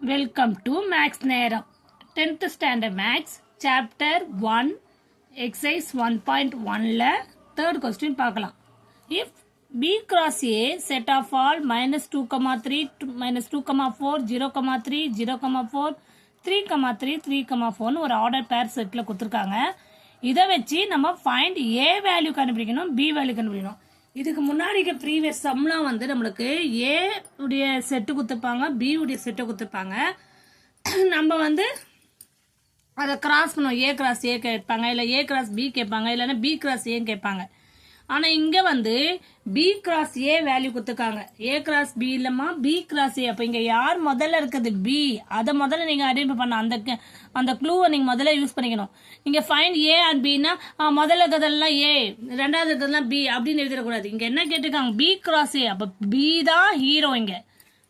Welcome to Max நேரம் 10th standard Max chapter 1 exercise 1.1ல third question பார்க்கலாம். If B cross A set of all minus 2,3 minus 2,4 0,3 0,4 3,3 3,4 ஒரு order பேர் செட்ல கொடுத்துருக்காங்க. இதை வச்சு நம்ம ஃபைண்ட் A வேல்யூ கண்டுபிடிக்கணும், B வேல்யூ கண்டுபிடிக்கணும். இதுக்கு முன்னாடி ப்ரீவியஸ் சம்லாம் வந்து நம்மளுக்கு ஏ உடைய செட்டு கொடுத்துருப்பாங்க, பி உடைய செட்டை கொடுத்துருப்பாங்க. நம்ம வந்து அதை கிராஸ் பண்ணுவோம். ஏ கிராஸ் ஏ கேட்பாங்க, இல்லை ஏ கிராஸ் பி கேட்பாங்க, இல்லைன்னா பி கிராஸ் ஏன்னு கேட்பாங்க. ஆனால் இங்கே வந்து பி கிராஸ் ஏ வேல்யூ கொடுத்துருக்காங்க. ஏ கிராஸ் பி இல்லைம்மா, பி கிராஸ் ஏ. அப்போ இங்கே யார் முதல்ல இருக்குது பி, அதை முதல்ல நீங்கள் ஐடென்டிஃபை பண்ண அந்த க்ளூவை நீங்கள் முதல்ல யூஸ் பண்ணிக்கணும். இங்கே ஃபைண்ட் ஏ அண்ட் பின்னா முதல்ல இருக்கிறதெல்லாம் ஏ, ரெண்டாவது இருக்கிறதெல்லாம் பி அப்படின்னு எழுதிடக்கூடாது. இங்கே என்ன கேட்டிருக்காங்க, பி கிராஸ் ஏ. அப்போ பி தான் ஹீரோ இங்கே,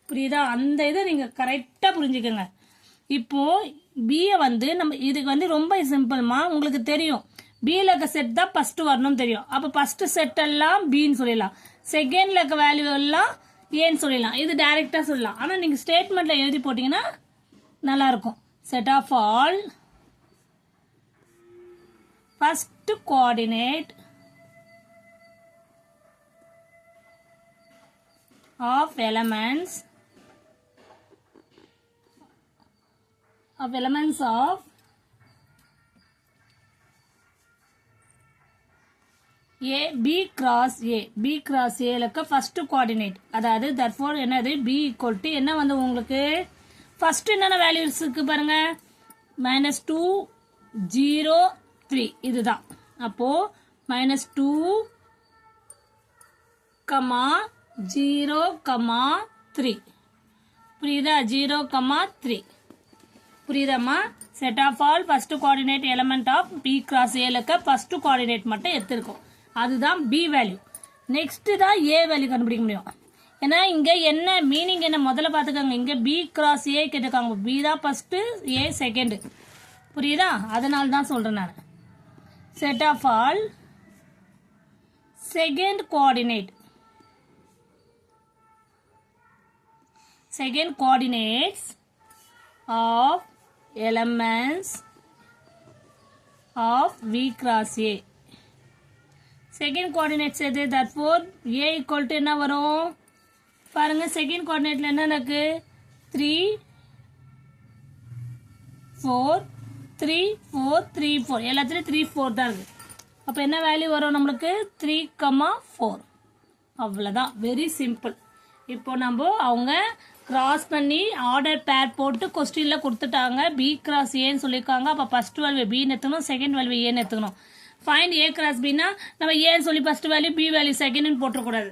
புரியுதா? அந்த இதை நீங்கள் கரெக்டாக புரிஞ்சுக்கோங்க. இப்போது பியை வந்து நம்ம இதுக்கு வந்து ரொம்ப சிம்பிள்மா, உங்களுக்கு தெரியும் பியில் இருக்க செட் தான் ஃபர்ஸ்ட் வரணும்னு தெரியும். அப்போ ஃபர்ஸ்ட் செட் எல்லாம் பின்னு சொல்லிடலாம், செகண்ட்ல இருக்க வேல்யூ எல்லாம் ஏன்னு சொல்லிடலாம். இது டைரக்டா சொல்லலாம். ஆனால் நீங்கள் ஸ்டேட்மெண்ட்ல எழுதி போட்டீங்கன்னா நல்லா இருக்கும். Set of all first coordinate of elements of A B cross A, B cross A லக்க first coordinate. அதாவது therefore என்னது B equal to என்ன வந்து உங்களுக்கு first என்னென்ன வேல்யூஸ் இருக்கு பாருங்க, -2 0 3 இதுதான். அப்போ -2 0 3 புரியுதா? 0 3 புரியுதாம்மா? Set of all first coordinate element of B cross A லக்க ஃபர்ஸ்ட் கோஆர்டினேட் மட்டும் எடுத்திருக்கோம். அதுதான் பி வேல்யூ. நெக்ஸ்ட் தான் ஏ வேல்யூ கண்டுபிடிக்க முடியும். ஏன்னா இங்க என்ன மீனிங் என்ன முதல்ல பார்த்துக்கோங்க. இங்க பி கிராஸ் ஏ கேட்டிருக்காங்க, பி தான் ஃபர்ஸ்ட், ஏ செகண்ட். புரியுதா? அதனால தான் சொல்றேன் நான். Set of all second coordinates of elements of V cross A. Second coordinates எது? therefore A equal to என்ன வரும் பாருங்க. செகண்ட் கோஆர்டினேட்ல என்ன இருக்கு? 3 4 3 4 3 4 எல்லாத்துலயும் 3 4 தான் இருக்கு. அப்ப என்ன வேல்யூ வரும் நம்மளுக்கு? 3, 4. அவ்வளவுதான், வெரி சிம்பிள். இப்போ நம்ம அவங்க கிராஸ் பண்ணி ஆர்டர் பேர் போட்டு கொஸ்டின்ல கொடுத்துட்டாங்க. பி கிராஸ் ஏன்னு சொல்லியிருக்காங்க. அப்ப ஃபர்ஸ்ட் வேல்யூ பி எடுத்துக்கணும், செகண்ட் வேல்யூ ஏன்னு எடுத்துக்கணும். ஃபைண்ட் ஏ கிராஸ் பின்னா நம்ம ஏன்னு சொல்லி first value B value second போட்டக்கூடாது.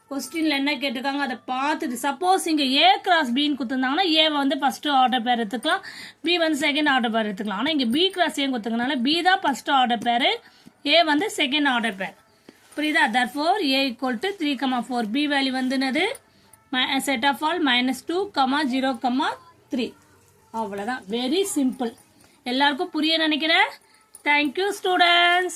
கொஸ்டின்ல என்ன கேட்டிருக்காங்க அதை பார்த்துட்டு, சப்போஸ் இங்க ஏ கிராஸ் பின்னு கொடுத்துருந்தாங்கன்னா ஏ வந்து ஃபர்ஸ்ட் ஆர்டர் பேர் எடுத்துக்கலாம், பி வந்து செகண்ட் ஆர்டர் பேர் எடுத்துக்கலாம். ஆனால் இங்க பி கிராஸ் ஏன்னு கொடுத்துருக்கனால பி தான் ஃபர்ஸ்ட் ஆர்டர் பேர், ஏ வந்து செகண்ட் ஆர்டர் பேர். புரியுதா? therefore A equal to 3, 4. B value வந்து என்னது? Set of all -2, 0, 3. அவ்வளவுதான், வெரி சிம்பிள். எல்லாருக்கும் புரிய நினைக்கிறேன். Thank you students.